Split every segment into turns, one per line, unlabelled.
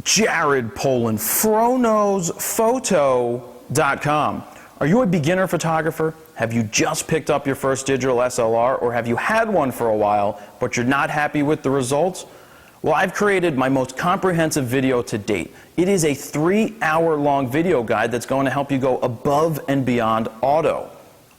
Jared Polin, phronosphoto.com. Are you a beginner photographer? Have you just picked up your first digital SLR, or have you had one for a while, but you're not happy with the results? Well, I've created my most comprehensive video to date. It is a 3-hour-long video guide that's going to help you go above and beyond auto.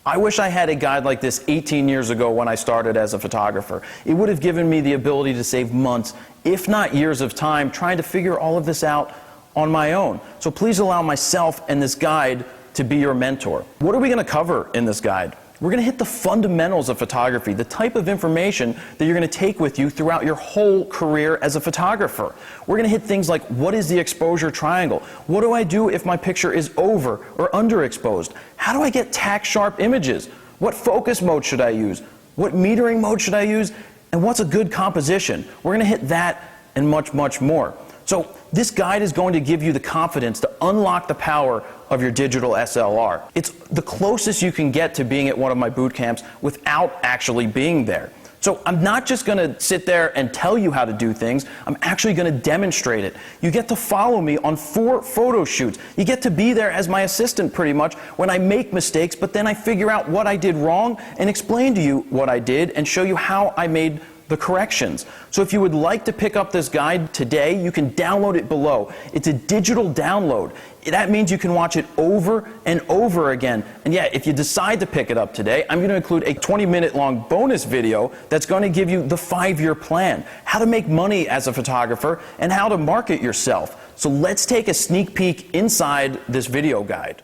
I wish I had a guide like this 18 years ago when I started as a photographer. It would have given me the ability to save months, if not years of time, trying to figure all of this out on my own. So please allow myself and this guide to be your mentor. What are we going to cover in this guide? We're going to hit the fundamentals of photography, the type of information that you're going to take with you throughout your whole career as a photographer. We're going to hit things like, what is the exposure triangle? What do I do if my picture is over or underexposed? How do I get tack sharp images? What focus mode should I use? What metering mode should I use? And what's a good composition? We're going to hit that and much, much more. So this guide is going to give you the confidence to unlock the power of your digital SLR. It's the closest you can get to being at one of my boot camps without actually being there. So I'm not just going to sit there and tell you how to do things, I'm actually going to demonstrate it. You get to follow me on 4 photo shoots. You get to be there as my assistant pretty much when I make mistakes, but then I figure out what I did wrong and explain to you what I did and show you how I made the corrections. So if you would like to pick up this guide today, you can download it below. It's a digital download. That means you can watch it over and over again. And yeah, if you decide to pick it up today, I'm going to include a 20-minute long bonus video that's going to give you the 5-year plan, how to make money as a photographer, and how to market yourself. So let's take a sneak peek inside this video guide.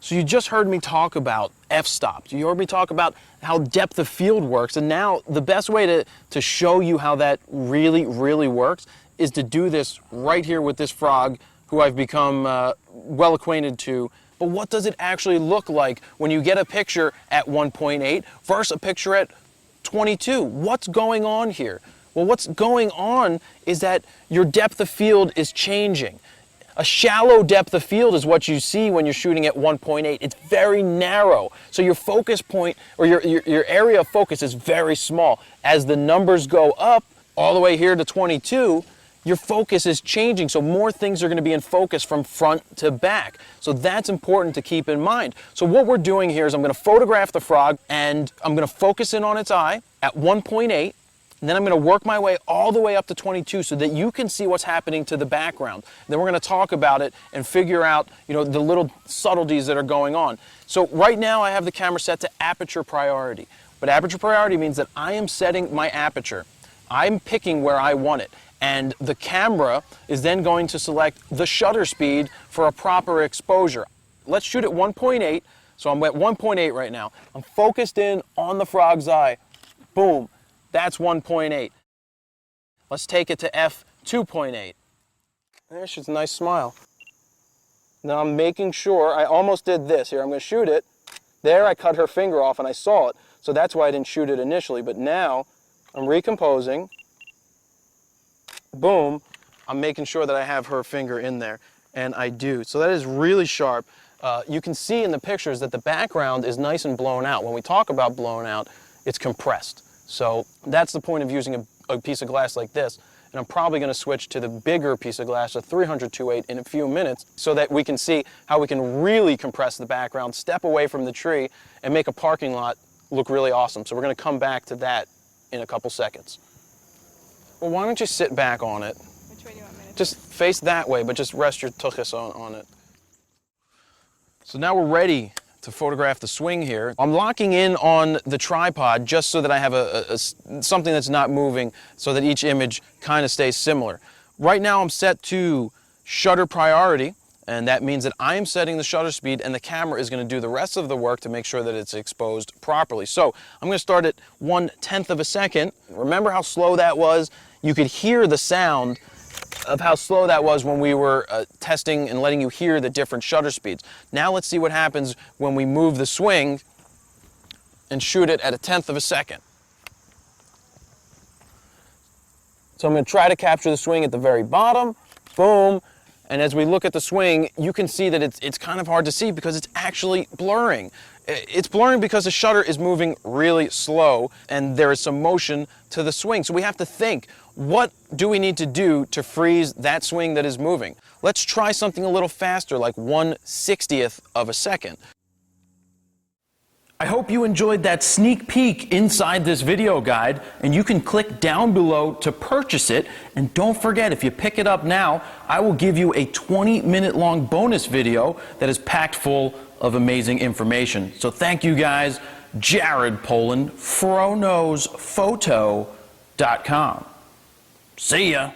So you just heard me talk about f-stops. You heard me talk about how depth of field works, and now the best way to show you how that really, really works is to do this right here with this frog who I've become well acquainted to. But what does it actually look like when you get a picture at 1.8 versus a picture at 22? What's going on here? Well, what's going on is that your depth of field is changing. A shallow depth of field is what you see when you're shooting at 1.8. It's very narrow. So your focus point, or your area of focus is very small. As the numbers go up, all the way here to 22, your focus is changing. So more things are going to be in focus from front to back. So that's important to keep in mind. So what we're doing here is I'm going to photograph the frog, and I'm going to focus in on its eye at 1.8. And then I'm going to work my way all the way up to 22 so that you can see what's happening to the background. Then we're going to talk about it and figure out, the little subtleties that are going on. So right now I have the camera set to aperture priority. But aperture priority means that I am setting my aperture. I'm picking where I want it. And the camera is then going to select the shutter speed for a proper exposure. Let's shoot at 1.8. So I'm at 1.8 right now. I'm focused in on the frog's eye. Boom. That's 1.8. Let's take it to f2.8. There, she's a nice smile. Now I'm making sure, I almost did this here. I'm going to shoot it. There I cut her finger off and I saw it. So that's why I didn't shoot it initially. But now I'm recomposing. Boom. I'm making sure that I have her finger in there. And I do. So that is really sharp. You can see in the pictures that the background is nice and blown out. When we talk about blown out, it's compressed. So that's the point of using a piece of glass like this. And I'm probably going to switch to the bigger piece of glass, a 300-2.8, in a few minutes so that we can see how we can really compress the background, step away from the tree, and make a parking lot look really awesome. So we're going to come back to that in a couple seconds. Well, why don't you sit back on it?
Which way do you want me to?
Just face that way, but just rest your tuchus on it. So now we're ready to photograph the swing here. I'm locking in on the tripod just so that I have something that's not moving so that each image kind of stays similar. Right now I'm set to shutter priority, and that means that I am setting the shutter speed and the camera is going to do the rest of the work to make sure that it's exposed properly. So I'm going to start at 1/10 of a second. Remember how slow that was? You could hear the sound of how slow that was when we were testing and letting you hear the different shutter speeds. Now let's see what happens when we move the swing and shoot it at 1/10 of a second. So I'm going to try to capture the swing at the very bottom. Boom. And as we look at the swing, you can see that it's kind of hard to see because it's actually blurring. It's blurring because the shutter is moving really slow and there is some motion to the swing. So we have to think, what do we need to do to freeze that swing that is moving? Let's try something a little faster, like 1/60th of a second. I hope you enjoyed that sneak peek inside this video guide, and you can click down below to purchase it. And don't forget, if you pick it up now, I will give you a 20-minute long bonus video that is packed full of amazing information. So thank you guys. Jared Polin, FroKnowsPhoto.com. See ya.